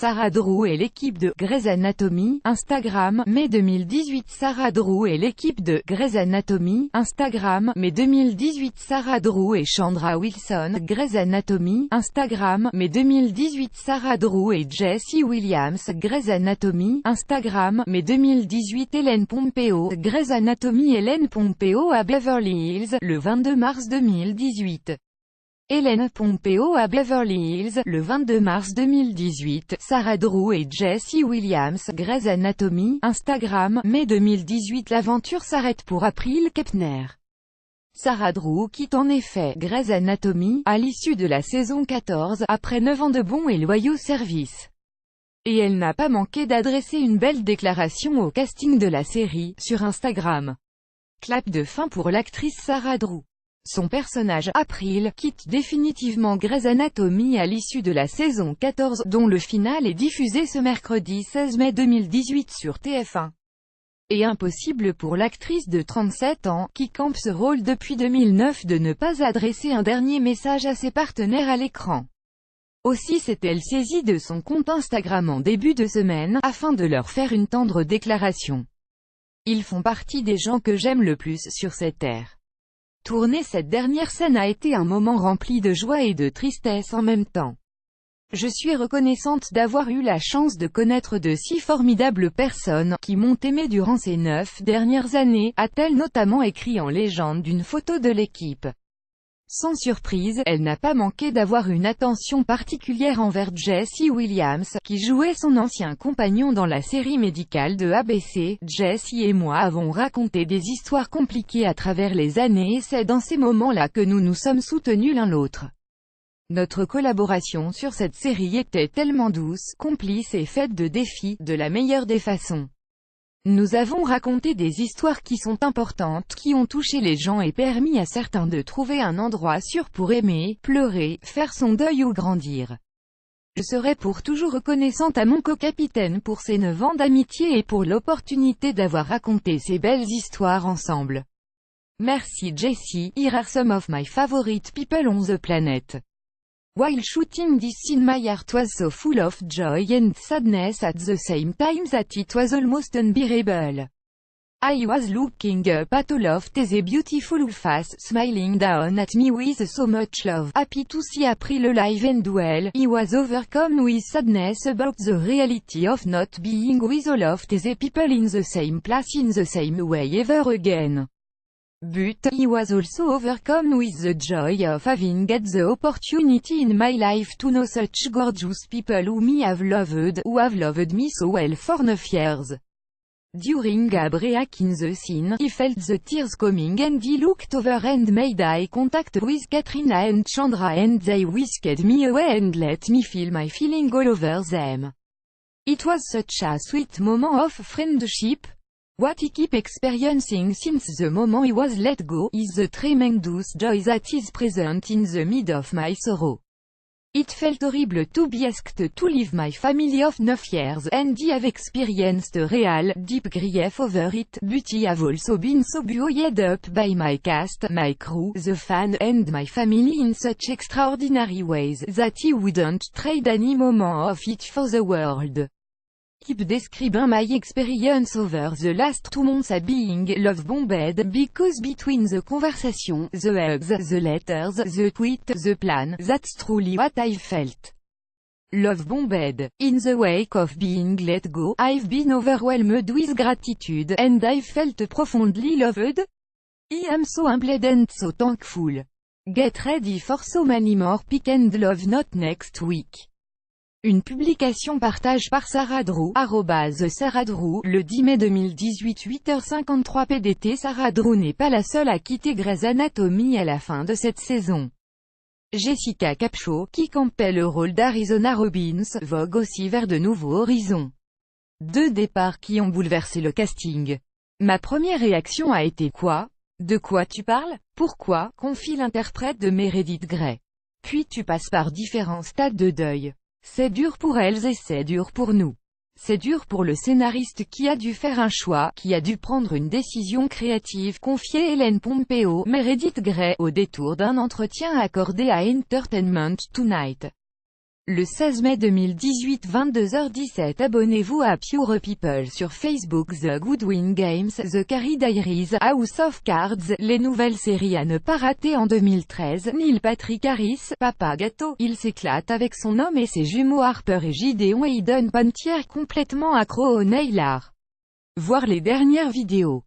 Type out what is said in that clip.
Sarah Drew et l'équipe de Grey's Anatomy, Instagram, mai 2018. Sarah Drew et l'équipe de Grey's Anatomy, Instagram, mai 2018. Sarah Drew et Chandra Wilson, Grey's Anatomy, Instagram, mai 2018. Sarah Drew et Jesse Williams, Grey's Anatomy, Instagram, mai 2018. Ellen Pompeo, Grey's Anatomy. Ellen Pompeo à Beverly Hills, le 22 mars 2018. Ellen Pompeo à Beverly Hills, le 22 mars 2018. Sarah Drew et Jesse Williams, Grey's Anatomy, Instagram, mai 2018. L'aventure s'arrête pour April Kepner. Sarah Drew quitte en effet Grey's Anatomy, à l'issue de la saison 14, après 9 ans de bons et loyaux services. Et elle n'a pas manqué d'adresser une belle déclaration au casting de la série, sur Instagram. Clap de fin pour l'actrice Sarah Drew. Son personnage, April, quitte définitivement Grey's Anatomy à l'issue de la saison 14, dont le final est diffusé ce mercredi 16 mai 2018 sur TF1. Et impossible pour l'actrice de 37 ans, qui campe ce rôle depuis 2009, de ne pas adresser un dernier message à ses partenaires à l'écran. Aussi s'est-elle saisie de son compte Instagram en début de semaine, afin de leur faire une tendre déclaration. Ils font partie des gens que j'aime le plus sur cette terre. Tourner cette dernière scène a été un moment rempli de joie et de tristesse en même temps. Je suis reconnaissante d'avoir eu la chance de connaître de si formidables personnes, qui m'ont aimée durant ces 9 dernières années, a-t-elle notamment écrit en légende d'une photo de l'équipe. Sans surprise, elle n'a pas manqué d'avoir une attention particulière envers Jesse Williams, qui jouait son ancien compagnon dans la série médicale de ABC. Jesse et moi avons raconté des histoires compliquées à travers les années et c'est dans ces moments-là que nous nous sommes soutenus l'un l'autre. Notre collaboration sur cette série était tellement douce, complice et faite de défis, de la meilleure des façons. Nous avons raconté des histoires qui sont importantes, qui ont touché les gens et permis à certains de trouver un endroit sûr pour aimer, pleurer, faire son deuil ou grandir. Je serai pour toujours reconnaissante à mon co-capitaine pour ces 9 ans d'amitié et pour l'opportunité d'avoir raconté ces belles histoires ensemble. Merci Jesse, here are some of my favorite people on the planet. While shooting this scene my heart was so full of joy and sadness at the same time that it was almost unbearable. I was looking up at Olof the beautiful face smiling down at me with so much love, happy to see April alive and well. He was overcome with sadness about the reality of not being with Olof the people in the same place in the same way ever again. But he was also overcome with the joy of having get the opportunity in my life to know such gorgeous people who have loved me so well for 9 years. During a break in the scene, he felt the tears coming and he looked over and made eye contact with Katrina and Chandra and they whisked me away and let me feel my feeling all over them. It was such a sweet moment of friendship. What he keep experiencing since the moment he was let go, is the tremendous joy that is present in the mid of my sorrow. It felt horrible to be asked to leave my family of 9 years, and I have experienced a real, deep grief over it, but I have also been so buoyed up by my cast, my crew, the fan, and my family in such extraordinary ways, that I wouldn't trade any moment of it for the world. Keep describing my experience over the last 2 months as being love-bombed, because between the conversation, the hugs, the letters, the tweet, the plan, that's truly what I felt. Love-bombed. In the wake of being let go, I've been overwhelmed with gratitude, and I've felt profoundly loved. I am so humbled and so thankful. Get ready for so many more pick and love not next week. Une publication partage par Sarah Drew, @Sarah Drew, le 10 mai 2018 8h53 PDT. Sarah Drew n'est pas la seule à quitter Grey's Anatomy à la fin de cette saison. Jessica Capshaw, qui campait le rôle d'Arizona Robbins, vogue aussi vers de nouveaux horizons. 2 départs qui ont bouleversé le casting. Ma première réaction a été quoi? De quoi tu parles? Pourquoi? Confie l'interprète de Meredith Grey. Puis tu passes par différents stades de deuil. C'est dur pour elles et c'est dur pour nous. C'est dur pour le scénariste qui a dû faire un choix, qui a dû prendre une décision créative, confiait Ellen Pompeo, Meredith Grey, au détour d'un entretien accordé à Entertainment Tonight. Le 16 mai 2018 22h17 Abonnez-vous à Pure People sur Facebook. The Goodwin Games, The Carrie Diaries, House of Cards, les nouvelles séries à ne pas rater en 2013. Neil Patrick Harris, Papa Gâteau, il s'éclate avec son homme et ses jumeaux Harper et Gideon Hayden Panettiere complètement accro au nail art. Voir les dernières vidéos.